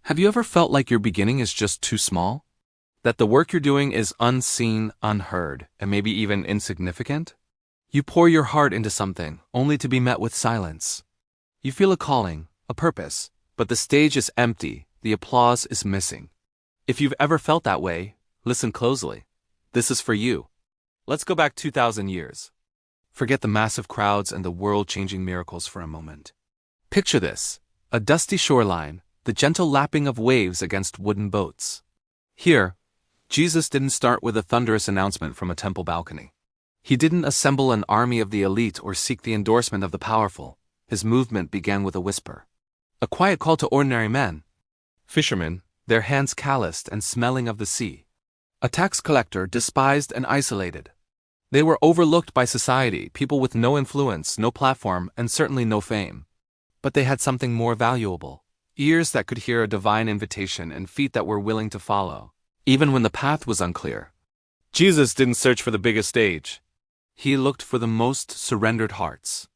Have you ever felt like your beginning is just too small? That the work you're doing is unseen, unheard, and maybe even insignificant? You pour your heart into something, only to be met with silence. You feel a calling, a purpose, but the stage is empty, the applause is missing. If you've ever felt that way, listen closely. This is for you. Let's go back 2,000 years. Forget the massive crowds and the world-changing miracles for a moment. Picture this: a dusty shoreline, the gentle lapping of waves against wooden boats. Here, Jesus didn't start with a thunderous announcement from a temple balcony. He didn't assemble an army of the elite or seek the endorsement of the powerful. His movement began with a whisper. A quiet call to ordinary men. Fishermen, their hands calloused and smelling of the sea. A tax collector, despised and isolated. They were overlooked by society, people with no influence, no platform, and certainly no fame. But they had something more valuable: ears that could hear a divine invitation and feet that were willing to follow, even when the path was unclear. Jesus didn't search for the biggest stage. He looked for the most surrendered hearts.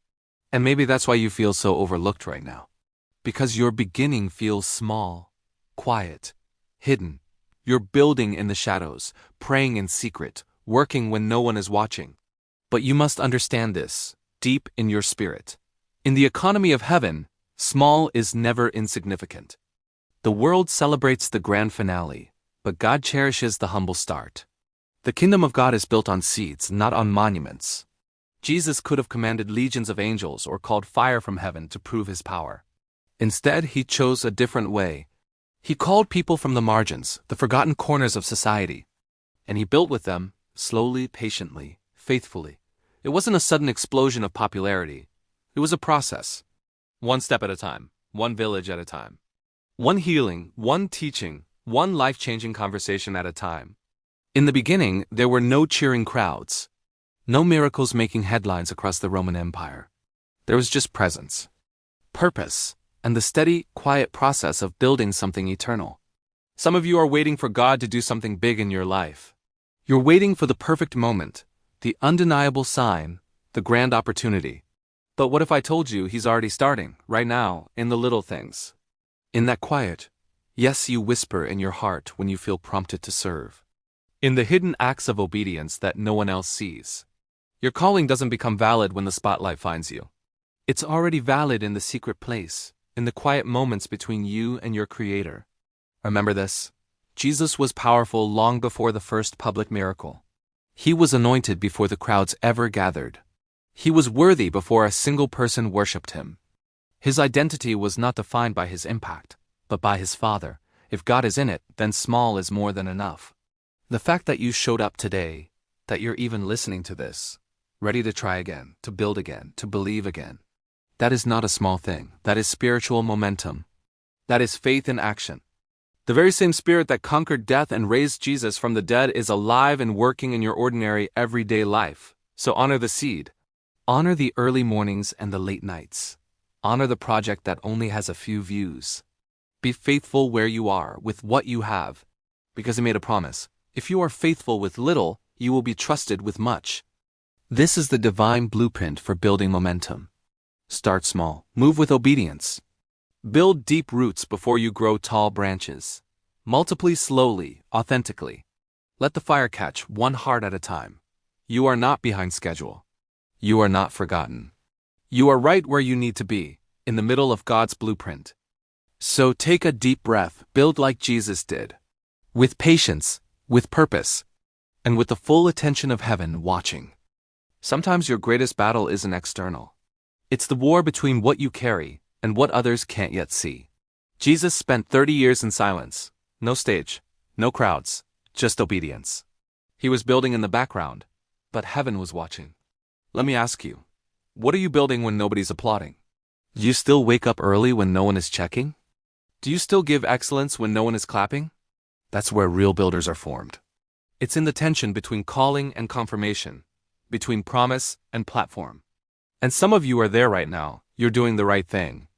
And maybe that's why you feel so overlooked right now. Because your beginning feels small, quiet, hidden. You're building in the shadows, praying in secret, working when no one is watching. But you must understand this, deep in your spirit. In the economy of heaven, small is never insignificant. The world celebrates the grand finale, but God cherishes the humble start. The kingdom of God is built on seeds, not on monuments. Jesus could have commanded legions of angels or called fire from heaven to prove his power. Instead, he chose a different way. He called people from the margins, the forgotten corners of society. And he built with them, slowly, patiently, faithfully. It wasn't a sudden explosion of popularity. It was a process. One step at a time, one village at a time. One healing, one teaching, one life-changing conversation at a time. In the beginning, there were no cheering crowds. No miracles making headlines across the Roman Empire. There was just presence, purpose, and the steady, quiet process of building something eternal. Some of you are waiting for God to do something big in your life. You're waiting for the perfect moment, the undeniable sign, the grand opportunity. But what if I told you he's already starting, right now, in the little things? In that quiet, yes you whisper in your heart when you feel prompted to serve. In the hidden acts of obedience that no one else sees. Your calling doesn't become valid when the spotlight finds you. It's already valid in the secret place, in the quiet moments between you and your Creator. Remember this: Jesus was powerful long before the first public miracle. He was anointed before the crowds ever gathered. He was worthy before a single person worshipped him. His identity was not defined by his impact, but by his Father. If God is in it, then small is more than enough. The fact that you showed up today, that you're even listening to this, ready to try again, to build again, to believe again, that is not a small thing. That is spiritual momentum. That is faith in action. The very same Spirit that conquered death and raised Jesus from the dead is alive and working in your ordinary, everyday life. So honor the seed. Honor the early mornings and the late nights. Honor the project that only has a few views. Be faithful where you are, with what you have, because he made a promise. If you are faithful with little, you will be trusted with much. This is the divine blueprint for building momentum. Start small. Move with obedience. Build deep roots before you grow tall branches. Multiply slowly, authentically. Let the fire catch, one heart at a time. You are not behind schedule. You are not forgotten. You are right where you need to be, in the middle of God's blueprint. So take a deep breath, build like Jesus did. With patience, with purpose, and with the full attention of heaven watching. Sometimes your greatest battle isn't external. It's the war between what you carry and what others can't yet see. Jesus spent 30 years in silence. No stage, no crowds, just obedience. He was building in the background, but heaven was watching. Let me ask you, what are you building when nobody's applauding? Do you still wake up early when no one is checking? Do you still give excellence when no one is clapping? That's where real builders are formed. It's in the tension between calling and confirmation, between promise and platform. And some of you are there right now. You're doing the right thing.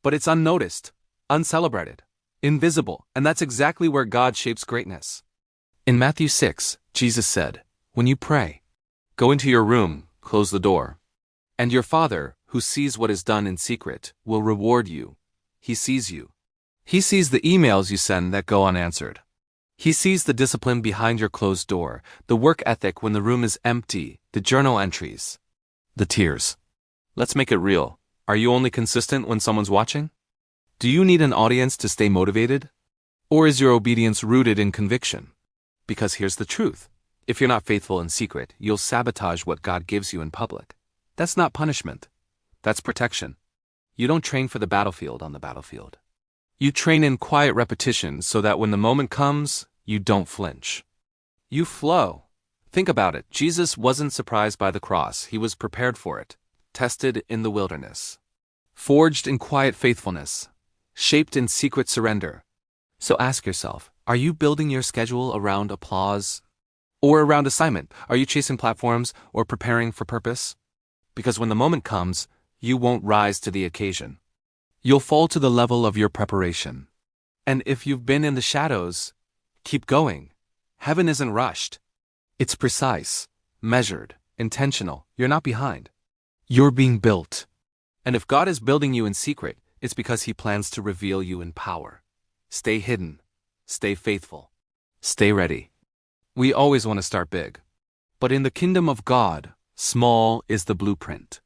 But it's unnoticed, uncelebrated, invisible, and that's exactly where God shapes greatness. In Matthew 6, Jesus said, "When you pray, go into your room, close the door, and your Father, who sees what is done in secret, will reward you." He sees you. He sees the emails you send that go unanswered. He sees the discipline behind your closed door, the work ethic when the room is empty, the journal entries, the tears. Let's make it real. Are you only consistent when someone's watching? Do you need an audience to stay motivated? Or is your obedience rooted in conviction? Because here's the truth. If you're not faithful in secret, you'll sabotage what God gives you in public. That's not punishment. That's protection. You don't train for the battlefield on the battlefield. You train in quiet repetition so that when the moment comes, you don't flinch. You flow. Think about it. Jesus wasn't surprised by the cross. He was prepared for it, tested in the wilderness, forged in quiet faithfulness, shaped in secret surrender. So ask yourself, are you building your schedule around applause or around assignment? Are you chasing platforms or preparing for purpose? Because when the moment comes, you won't rise to the occasion. You'll fall to the level of your preparation. And if you've been in the shadows, keep going. Heaven isn't rushed. It's precise, measured, intentional. You're not behind. You're being built. And if God is building you in secret, it's because He plans to reveal you in power. Stay hidden. Stay faithful. Stay ready. We always want to start big. But in the kingdom of God, small is the blueprint.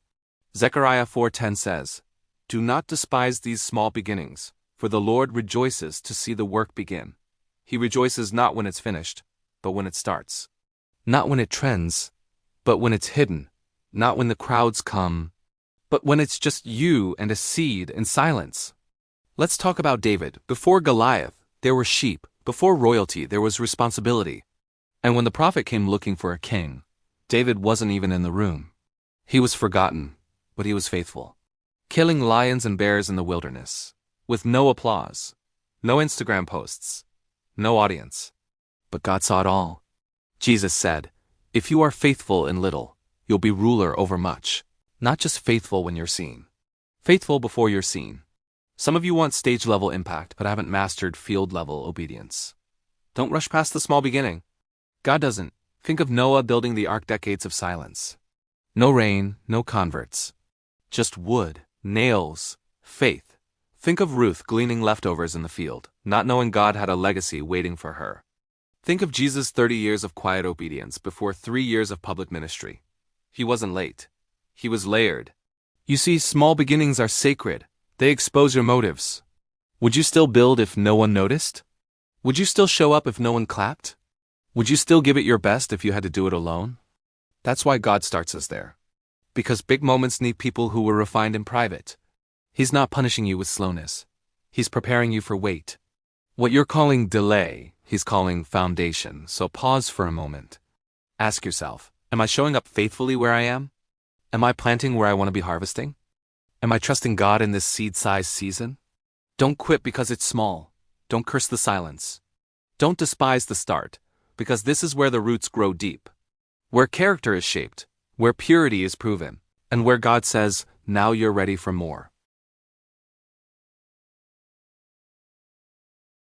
Zechariah 4:10 says, "Do not despise these small beginnings, for the Lord rejoices to see the work begin. He rejoices not when it's finished, but when it starts. Not when it trends, but when it's hidden. Not when the crowds come, but when it's just you and a seed in silence." Let's talk about David. Before Goliath, there were sheep. Before royalty, there was responsibility. And when the prophet came looking for a king, David wasn't even in the room. He was forgotten, but he was faithful. Killing lions and bears in the wilderness, with no applause, no Instagram posts, no audience. But God saw it all. Jesus said, "If you are faithful in little, you'll be ruler over much." Not just faithful when you're seen. Faithful before you're seen. Some of you want stage-level impact, but haven't mastered field-level obedience. Don't rush past the small beginning. God doesn't. Think of Noah building the ark, decades of silence. No rain, no converts. Just wood, nails, faith. Think of Ruth gleaning leftovers in the field, not knowing God had a legacy waiting for her. Think of Jesus' 30 years of quiet obedience before 3 years of public ministry. He wasn't late. He was layered. You see, small beginnings are sacred. They expose your motives. Would you still build if no one noticed? Would you still show up if no one clapped? Would you still give it your best if you had to do it alone? That's why God starts us there. Because big moments need people who were refined in private. He's not punishing you with slowness. He's preparing you for weight. What you're calling delay, He's calling foundation. So pause for a moment. Ask yourself, am I showing up faithfully where I am? Am I planting where I want to be harvesting? Am I trusting God in this seed-sized season? Don't quit because it's small. Don't curse the silence. Don't despise the start, because this is where the roots grow deep. Where character is shaped, where purity is proven, and where God says, now you're ready for more.